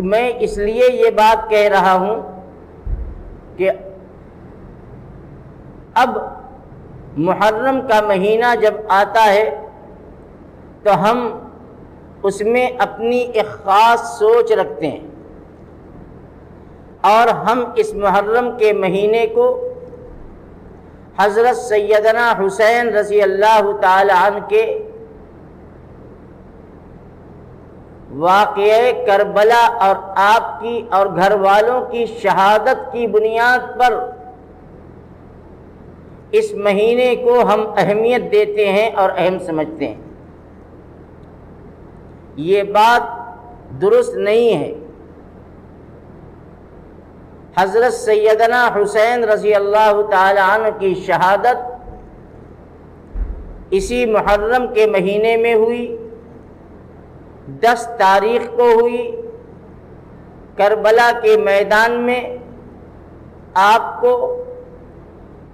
میں اس لیے یہ بات کہہ رہا ہوں کہ اب محرم کا مہینہ جب آتا ہے تو ہم اس میں اپنی ایک خاص سوچ رکھتے ہیں، اور ہم اس محرم کے مہینے کو حضرت سیدنا حسین رضی اللہ تعالی عنہ کے واقعہ کربلا اور آپ کی اور گھر والوں کی شہادت کی بنیاد پر اس مہینے کو ہم اہمیت دیتے ہیں اور اہم سمجھتے ہیں۔ یہ بات درست نہیں ہے۔ حضرت سیدنا حسین رضی اللہ تعالی عنہ کی شہادت اسی محرم کے مہینے میں ہوئی، 10 تاریخ کو ہوئی، کربلا کے میدان میں آپ کو،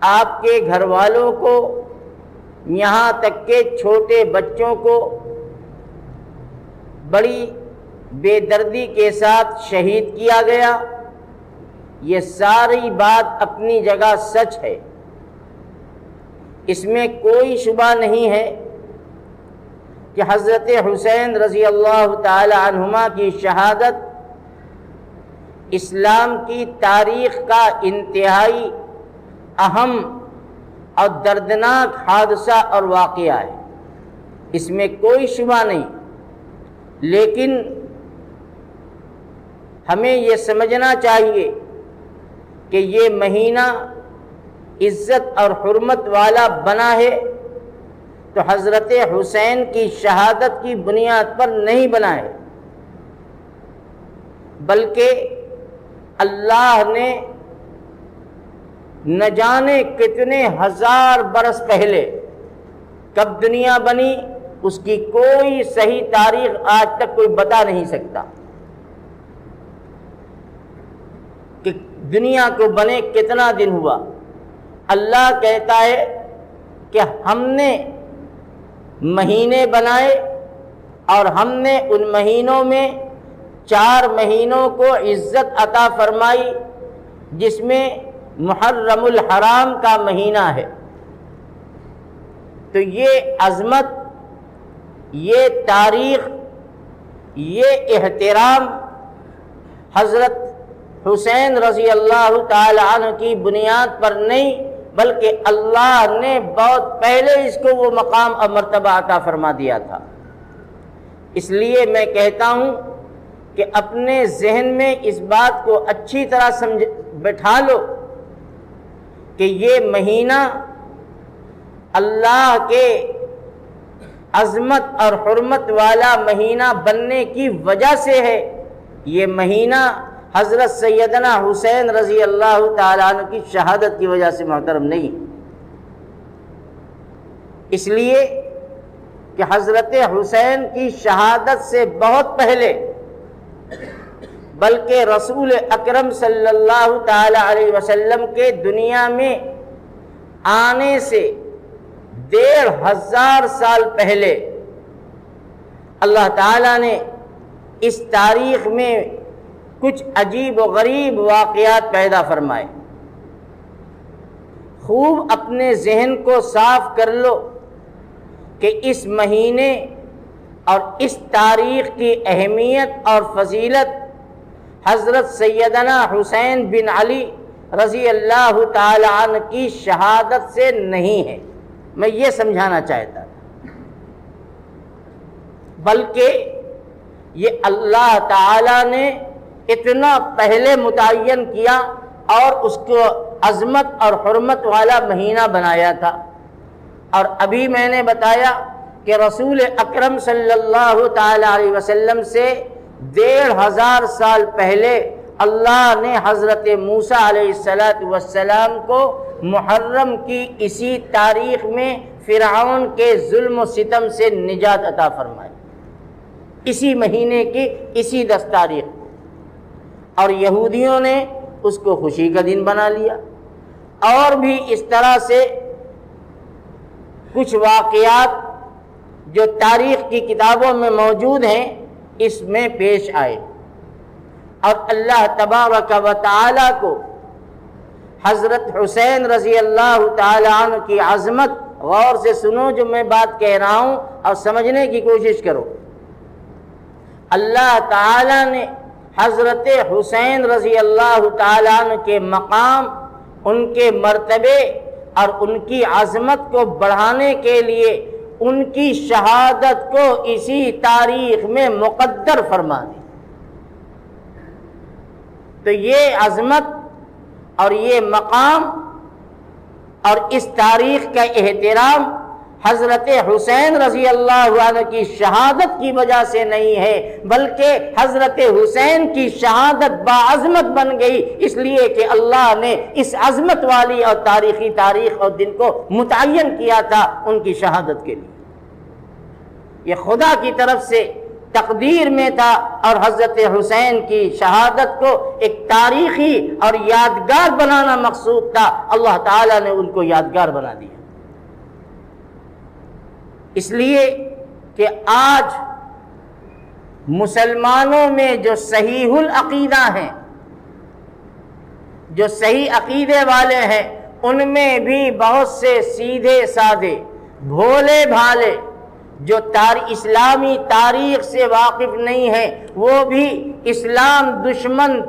آپ کے گھر والوں کو، یہاں تک کہ چھوٹے بچوں کو بڑی بے دردی کے ساتھ شہید کیا گیا۔ یہ ساری بات اپنی جگہ سچ ہے، اس میں کوئی شبہ نہیں ہے کہ حضرت حسین رضی اللہ تعالی عنہما کی شہادت اسلام کی تاریخ کا انتہائی اہم اور دردناک حادثہ اور واقعہ ہے، اس میں کوئی شبہ نہیں۔ لیکن ہمیں یہ سمجھنا چاہیے کہ یہ مہینہ عزت اور حرمت والا بنا ہے تو حضرت حسین کی شہادت کی بنیاد پر نہیں بنا ہے، بلکہ اللہ نے نہ جانے کتنے ہزار برس پہلے کب دنیا بنی، اس کی کوئی صحیح تاریخ آج تک کوئی بتا نہیں سکتا کہ دنیا کو بنے کتنا دن ہوا۔ اللہ کہتا ہے کہ ہم نے مہینے بنائے اور ہم نے ان مہینوں میں 4 مہینوں کو عزت عطا فرمائی، جس میں محرم الحرام کا مہینہ ہے۔ تو یہ عظمت، یہ تاریخ، یہ احترام حضرت حسین رضی اللہ تعالی عنہ کی بنیاد پر نہیں، بلکہ اللہ نے بہت پہلے اس کو وہ مقام اور مرتبہ عطا فرما دیا تھا۔ اس لیے میں کہتا ہوں کہ اپنے ذہن میں اس بات کو اچھی طرح بٹھا لو کہ یہ مہینہ اللہ کے عظمت اور حرمت والا مہینہ بننے کی وجہ سے ہے۔ یہ مہینہ حضرت سیدنا حسین رضی اللہ تعالی عنہ کی شہادت کی وجہ سے محترم نہیں، اس لیے کہ حضرت حسین کی شہادت سے بہت پہلے، بلکہ رسول اکرم صلی اللہ تعالی علیہ وسلم کے دنیا میں آنے سے 1500 سال پہلے اللہ تعالیٰ نے اس تاریخ میں کچھ عجیب و غریب واقعات پیدا فرمائے۔ خوب اپنے ذہن کو صاف کر لو کہ اس مہینے اور اس تاریخ کی اہمیت اور فضیلت حضرت سیدنا حسین بن علی رضی اللہ تعالی عنہ کی شہادت سے نہیں ہے، میں یہ سمجھانا چاہتا تھا، بلکہ یہ اللہ تعالی نے اتنا پہلے متعین کیا اور اس کو عظمت اور حرمت والا مہینہ بنایا تھا۔ اور ابھی میں نے بتایا کہ رسول اکرم صلی اللہ تعالی علیہ وسلم سے 1500 سال پہلے اللہ نے حضرت موسیٰ علیہ السلام کو محرم کی اسی تاریخ میں فرعون کے ظلم و ستم سے نجات عطا فرمائی، اسی مہینے کی اسی 10 تاریخ کو، اور یہودیوں نے اس کو خوشی کا دن بنا لیا۔ اور بھی اس طرح سے کچھ واقعات جو تاریخ کی کتابوں میں موجود ہیں اس میں پیش آئے۔ اور اللہ تبارک و تعالی کو حضرت حسین رضی اللہ تعالی عنہ کی عظمت، غور سے سنو جو میں بات کہہ رہا ہوں اور سمجھنے کی کوشش کرو، اللہ تعالی نے حضرت حسین رضی اللہ تعالی عنہ کے مقام، ان کے مرتبے اور ان کی عظمت کو بڑھانے کے لیے ان کی شہادت کو اسی تاریخ میں مقدر فرما دی۔ تو یہ عظمت اور یہ مقام اور اس تاریخ کا احترام حضرت حسین رضی اللہ عنہ کی شہادت کی وجہ سے نہیں ہے، بلکہ حضرت حسین کی شہادت باعظمت بن گئی اس لیے کہ اللہ نے اس عظمت والی اور تاریخی تاریخ اور دن کو متعین کیا تھا ان کی شہادت کے لیے۔ یہ خدا کی طرف سے تقدیر میں تھا، اور حضرت حسین کی شہادت کو ایک تاریخی اور یادگار بنانا مقصود تھا، اللہ تعالیٰ نے ان کو یادگار بنا دیا۔ اس لیے کہ آج مسلمانوں میں جو صحیح العقیدہ ہیں، جو صحیح عقیدے والے ہیں، ان میں بھی بہت سے سیدھے سادے بھولے بھالے جو اسلامی تاریخ سے واقف نہیں ہیں، وہ بھی اسلام دشمن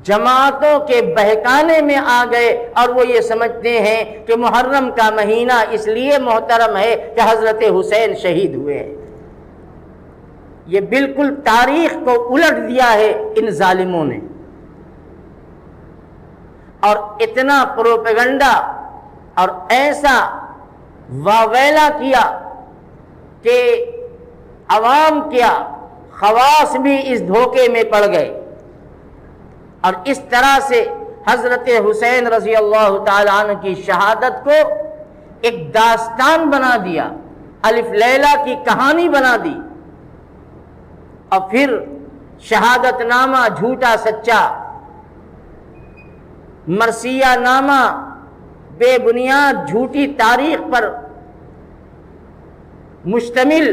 جماعتوں کے بہکانے میں آ گئے، اور وہ یہ سمجھتے ہیں کہ محرم کا مہینہ اس لیے محترم ہے کہ حضرت حسین شہید ہوئے ہیں۔ یہ بالکل تاریخ کو الٹ دیا ہے ان ظالموں نے، اور اتنا پروپیگنڈا اور ایسا واویلا کیا کہ عوام کیا خواص بھی اس دھوکے میں پڑ گئے، اور اس طرح سے حضرت حسین رضی اللہ تعالی عنہ کی شہادت کو ایک داستان بنا دیا، الف لیلہ کی کہانی بنا دی، اور پھر شہادت نامہ جھوٹا سچا، مرثیہ نامہ بے بنیاد جھوٹی تاریخ پر مشتمل،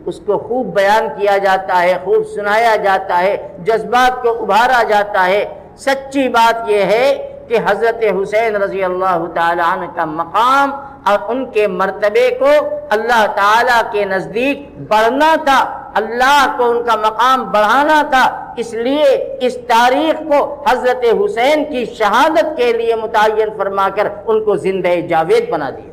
اس کو خوب بیان کیا جاتا ہے، خوب سنایا جاتا ہے، جذبات کو ابھارا جاتا ہے۔ سچی بات یہ ہے کہ حضرت حسین رضی اللہ تعالی عنہ کا مقام اور ان کے مرتبے کو اللہ تعالیٰ کے نزدیک بڑھنا تھا، اللہ کو ان کا مقام بڑھانا تھا، اس لیے اس تاریخ کو حضرت حسین کی شہادت کے لیے متعین فرما کر ان کو زندہ جاوید بنا دیا۔